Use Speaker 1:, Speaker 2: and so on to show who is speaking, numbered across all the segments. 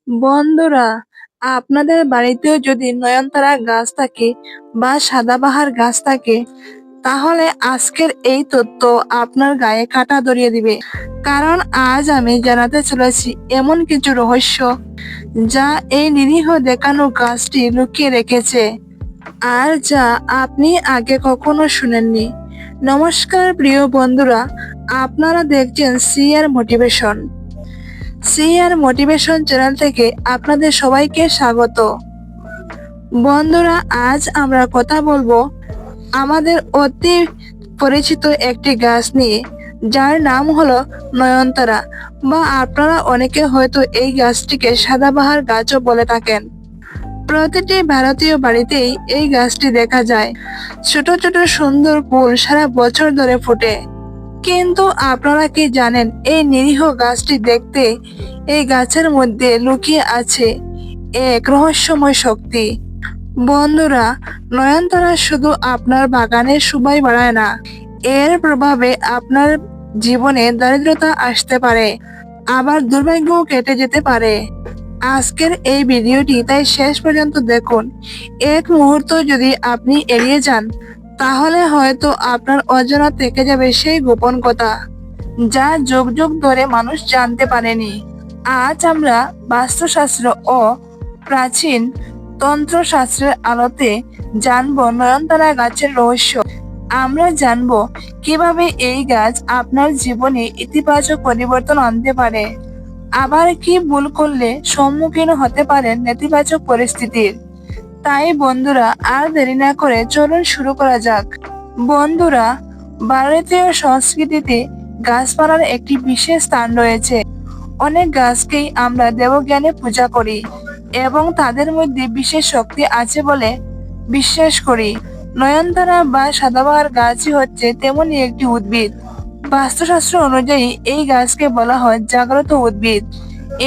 Speaker 1: বন্ধুরা, আপনাদের বাড়িতেও যদি নয়নতারা গাছ থাকে বা সাদাবাহার গাছ থাকে, তাহলে আজকের এই তথ্য আপনার গায়ে কাঁটা ধরিয়ে দিবে। কারণ আজ আমি জানাতে চলেছি এমন কিছু রহস্য যা এই নিরীহ দেখানো গাছটি লুকিয়ে রেখেছে, আর যা আপনি আগে কখনো শুনেননি। নমস্কার প্রিয় বন্ধুরা, আপনারা দেখছেন CR motivation. CR motivation channel থেকে আপনাদের সবাইকে স্বাগত। বন্ধুরা, আজ আমরা কথা বলবো আমাদের অতি পরিচিত একটি গাছ নিয়ে, যার নাম হলো নয়নতারা, বা আপনারা অনেকে হয়তো এই গাছটিকে সাদাবাহার গাছও বলে থাকেন। প্রতিটি ভারতীয় বাড়িতেই এই গাছটি দেখা যায়। ছোট ছোট সুন্দর ফুল সারা বছর ধরে ফোটে। কিন্তু আপনারা কি জানেন, এই নিরীহ গাছটি দেখতে এই গাছের মধ্যে লুকিয়ে আছে এক রহস্যময় শক্তি। বন্ধুরা, নয়নতারা শুধু আপনার বাগানের শোভাই বাড়ায় না, এর প্রভাবে আপনার জীবনে দারিদ্রতা আসতে পারে, আবার দুর্ভাগ্যও কেটে যেতে পারে। আজকের এই ভিডিওটি তাই শেষ পর্যন্ত দেখুন। এক মুহূর্ত যদি আপনি এড়িয়ে যান, তাহলে হয়তো আপনার অজানা থেকে যাবে সেই গোপন কথা, যা যুগ যুগ ধরে মানুষ জানতে পারেনি। আজ আমরা বাস্তুশাস্ত্র ও প্রাচীন তন্ত্রশাস্ত্রের আলোতে জানবো নয়নতারা গাছের রহস্য। আমরা জানবো কিভাবে এই গাছ আপনার জীবনে ইতিবাচক পরিবর্তন আনতে পারে, আবার কি ভুল করলে সম্মুখীন হতে পারেন নেতিবাচক পরিস্থিতির। তাই বন্ধুরা, আর দেরি না করে চলুন শুরু করা যাক। বন্ধুরা, ভারতীয় সংস্কৃতিতে গাছপালার একটি বিশেষ স্থান রয়েছে। অনেক গাছকেই আমরা দেবজ্ঞানে পূজা করি এবং তাদের মধ্যে বিশেষ শক্তি আছে বলে বিশ্বাস করি। নয়নতারা বা সাদাবাহার গাছই হচ্ছে তেমনই একটি উদ্ভিদ। বাস্তুশাস্ত্র অনুযায়ী এই গাছকে বলা হয় জাগ্রত উদ্ভিদ।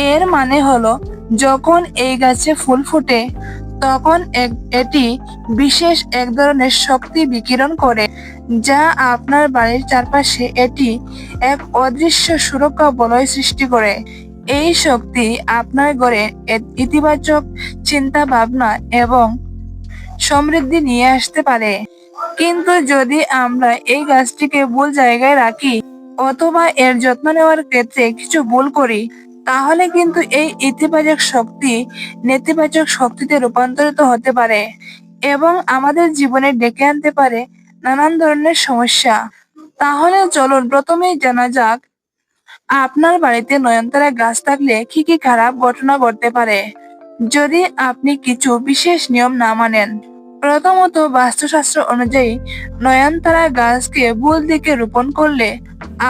Speaker 1: এর মানে হলো, যখন এই গাছে ফুল ফোটে তখন এটি বিশেষ এক ধরনের শক্তি বিকিরণ করে, যা আপনার বাড়ির চারপাশে এটি এক অদৃশ্য সুরক্ষা বলয় সৃষ্টি করে। এই শক্তি আপনার ঘরে ইতিবাচক চিন্তা ভাবনা এবং সমৃদ্ধি নিয়ে আসতে পারে। কিন্তু যদি আমরা এই গাছটিকে ভুল জায়গায় রাখি অথবা এর যত্ন নেওয়ার ক্ষেত্রে কিছু ভুল করি, তাহলে কিন্তু এই ইতিবাচক শক্তি নেতিবাচক শক্তিতে রূপান্তরিত হতে পারে এবং আমাদের জীবনে ডেকে আনতে পারে নানান ধরনের সমস্যা। তাহলে চলুন প্রথমেই জানা যাক, আপনার বাড়িতে নয়নতারা গাছ থাকলে কি কি খারাপ ঘটনা ঘটতে পারে যদি আপনি কিছু বিশেষ নিয়ম না মানেন। প্রথমত, বাস্তুশাস্ত্র অনুযায়ী নয়নতারা গাছকে ভুল দিকে রোপণ করলে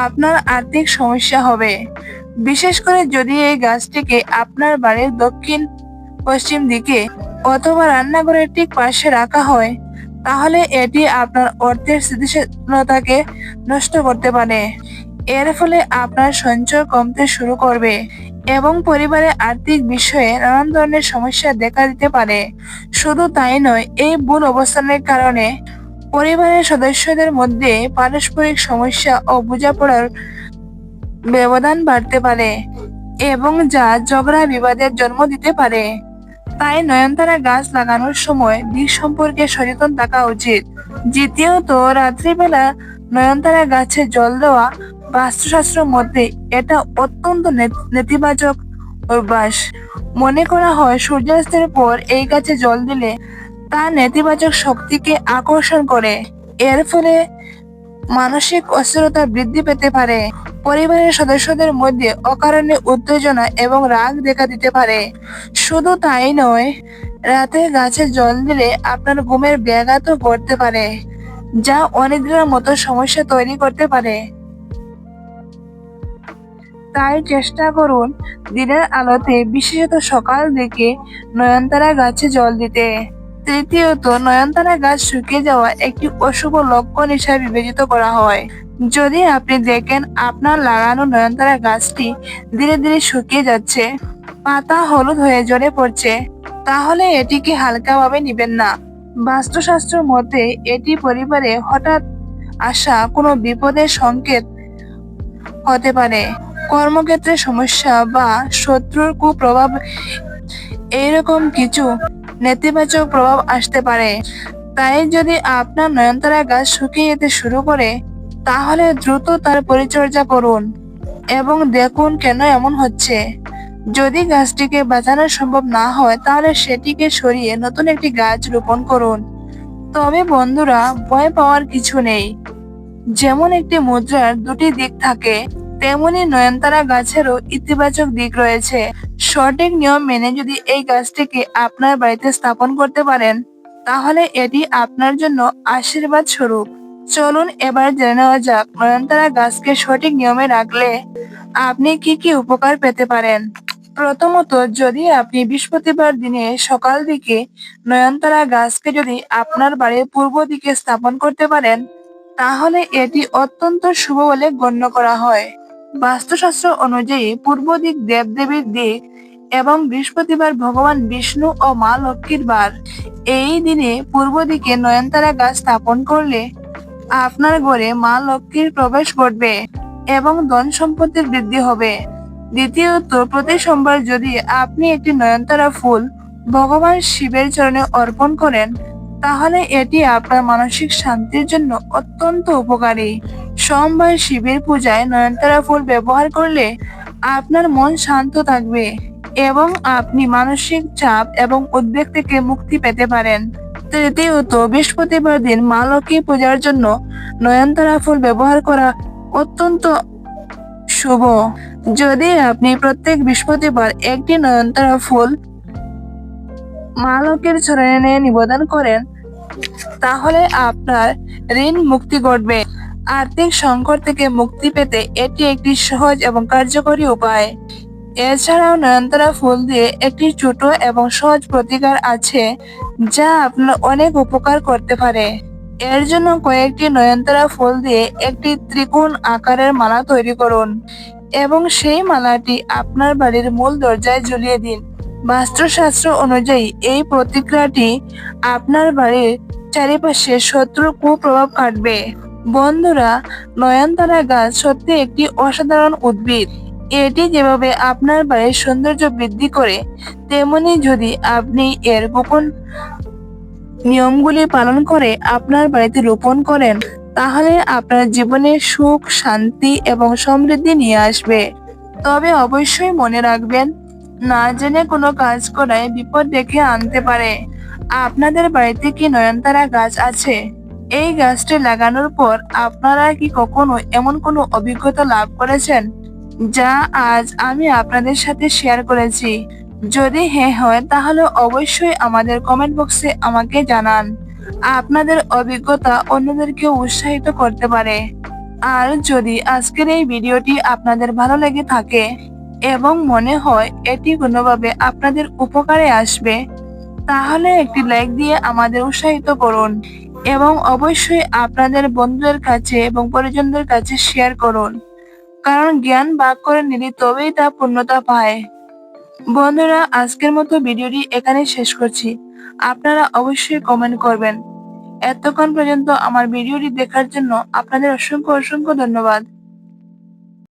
Speaker 1: আপনার আর্থিক সমস্যা হবে। বিশেষ করে যদি এই গাছটিকে আপনার বাড়ির দক্ষিণ পশ্চিম দিকে অথবা রান্নাঘরের ঠিক পাশে রাখা হয়, তাহলে এটি আপনার অর্থের স্থিতিশীলতাকে নষ্ট করতে পারে। এর ফলে আপনার সঞ্চয় কমতে শুরু করবে এবং পরিবারের আর্থিক বিষয়ে নানান ধরনের সমস্যা দেখা দিতে পারে। শুধু তাই নয়, এই ভুল অবস্থানের কারণে পরিবারের সদস্যদের মধ্যে পারস্পরিক সমস্যা ও বোঝাপড়ার ব্যবধান বাড়তে পারে এবং যা ঝগড়া বিবাদের জন্ম দিতে পারে। তাই নয়নতারা গাছ লাগানোর সময় দিক সম্পর্কে সচেতন থাকা উচিত। দ্বিতীয়ত, রাত্রিবেলা নয়নতারা গাছে জল দেওয়া বাস্তুশাস্ত্র মতে এটা অত্যন্ত নেতিবাচক অভ্যাস। মনে করা হয় সূর্যাস্তের পর এই গাছে জল দিলে তা নেতিবাচক শক্তিকে আকর্ষণ করে। এর ফলে মানসিক অস্থিরতা বৃদ্ধি পেতে পারে। পরিবারের সদস্যদের মধ্যে অকারণে উত্তেজনা এবং রাগ দেখা দিতে পারে। শুধু তাই নয়, রাতে গাছে জল দিলে আপনার ঘুমের ব্যাঘাতও ঘটতে পারে, যা অনিদ্রার মতো সমস্যা তৈরি করতে পারে। তাই চেষ্টা করুন দিনের আলোতে, বিশেষত সকাল দিকে নয়নতারা গাছে জল দিতে। তৃতীয়ত, নয়নতারা গাছ শুকিয়ে যাওয়া একটি অশুভ লক্ষণ হিসাবে বিবেচিত করা হয়। যদি আপনি দেখেন আপনার লাগানো নয়নতারা গাছটি ধীরে ধীরে শুকিয়ে যাচ্ছে, পাতা হলুদ হয়ে ঝরে পড়ছে, তাহলে এটিকে হালকাভাবে নেবেন না। বাস্তুশাস্ত্র মতে এটি পরিবারে হঠাৎ আসা কোনো বিপদের সংকেত হতে পারে। কর্মক্ষেত্রে সমস্যা বা শত্রুর কুপ্রভাব এইরকম কিছু নেতিবাচক প্রভাব আসতে পারে। তাই যদি আপনার নয়নতারা গাছ শুকিয়ে যেতে শুরু করে, তাহলে দ্রুত তার পরিচর্যা করুন এবং দেখুন কেন এমন হচ্ছে। যদি গাছটিকে বাঁচানো সম্ভব না হয়, তাহলে সেটিকে সরিয়ে নতুন একটি গাছ রোপণ করুন। তবে বন্ধুরা, ভয় পাওয়ার কিছু নেই। যেমন একটি মুদ্রার দুটি দিক থাকে, তেমনি নয়নতারা গাছেরও ইতিবাচক দিক রয়েছে। সঠিক নিয়ম মেনে যদি এই গাছটিকে আপনার বাড়িতে স্থাপন করতে পারেন, তাহলে এটি আপনার জন্য আশীর্বাদ স্বরূপ। চলুন এবার জেনে নেওয়া যাক, নয়নতারা গাছকে সঠিক নিয়মে রাখলে আপনি কি কি উপকার পেতে পারেন। প্রথমত, যদি আপনি বৃহস্পতিবার দিনে সকাল দিকে নয়নতারা গাছকে যদি আপনার বাড়ির পূর্ব দিকে স্থাপন করতে পারেন, তাহলে এটি অত্যন্ত শুভ বলে গণ্য করা হয়। বাস্তুশাস্ত্র অনুযায়ী পূর্ব দিক দেবদেবীর দিক এবং বৃহস্পতিবার ভগবান বিষ্ণু ও মা লক্ষ্মীর বার। এই দিনে পূর্ব দিকে নয়নতারা গাছ স্থাপন করলে আপনার ঘরে মা লক্ষ্মীর প্রবেশ ঘটবে এবং ধন সম্পত্তির বৃদ্ধি হবে। দ্বিতীয়ত, প্রতি সোমবার যদি আপনি একটি নয়নতারা ফুল ভগবান শিবের চরণে অর্পণ করেন, তাহলে এটি আপনার মানসিক শান্তির জন্য অত্যন্ত উপকারী। সোমবার শিবের পূজায় নয়নতারা ফুল ব্যবহার করলে আপনার মন শান্ত থাকবে এবং আপনি মানসিক চাপ এবং উদ্বেগ থেকে মুক্তি পেতে পারেন। তৃতীয়ত, বৃহস্পতিবার দিন মা লক্ষ্মী পূজার জন্য নয়নতারা ফুল ব্যবহার করা অত্যন্ত শুভ। যদি আপনি প্রত্যেক বৃহস্পতিবার একটি নয়নতারা ফুল মা লক্ষ্মীর চরণে নিবেদন করেন, তাহলে আপনার ঋণ মুক্তি ঘটবে। আর্থিক সংকট থেকে মুক্তি পেতে এটি একটি সহজ এবং কার্যকরী উপায়। এছাড়াও নয়নতারা ফুল দিয়ে একটি ছোট এবং সহজ প্রতিকার আছে, যা আপনার অনেক উপকার করতে পারে। এর জন্য কয়েকটি নয়নতারা ফুল দিয়ে একটি ত্রিকোণ আকারের মালা তৈরি করুন এবং সেই মালাটি আপনার বাড়ির মূল দরজায় ঝুলিয়ে দিন। বাস্তুশাস্ত্র অনুযায়ী এই প্রতিক্রিয়াটি আপনার বাড়ির চারিপাশে শত্রুর কুপ্রভাব কাটবে। বন্ধুরা, নয়নতারা গাছ সত্যি একটি অসাধারণ উদ্ভিদ। এটি যেভাবে আপনার বাড়ির সৌন্দর্য বৃদ্ধি করে, তেমনি যদি আপনি এর গোপন নিয়মগুলি পালন করে আপনার বাড়িতে রোপণ করেন, তাহলে আপনার জীবনে সুখ, শান্তি এবং সমৃদ্ধি নিয়ে আসবে। তবে অবশ্যই মনে রাখবেন, না জেনে কোনো কাজ করায় বিপদ ডেকে আনতে পারে। আপনাদের বাড়িতে কি নয়নতারা গাছ আছে? এই গাছটি লাগানোর পর আপনারা কি কখনো এমন কোনো অভিজ্ঞতা লাভ করেছেন, যা আজ আমি আপনাদের সাথে শেয়ার করেছি? যদি হ্যাঁ হয়, তাহলে অবশ্যই আমাদের কমেন্ট বক্সে আমাকে জানান। আপনাদের অভিজ্ঞতা অন্যদেরকে উৎসাহিত করতে পারে। আর যদি আজকের এই ভিডিওটি আপনাদের ভালো লেগে থাকে এবং মনে হয় এটি কোনোভাবে আপনাদের উপকারে আসবে, তাহলে একটি লাইক দিয়ে আমাদের উৎসাহিত করুন এবং অবশ্যই আপনাদের বন্ধুদের কাছে এবং পরিজনদের কাছে শেয়ার করুন। কারণ জ্ঞান ভাগ করে নিলে তবেই তা পূর্ণতা পায়। বন্ধুরা, আজকের মতো ভিডিওটি এখানে শেষ করছি। আপনারা অবশ্যই কমেন্ট করবেন। এতক্ষণ পর্যন্ত আমার ভিডিওটি দেখার জন্য আপনাদের অসংখ্য অসংখ্য ধন্যবাদ।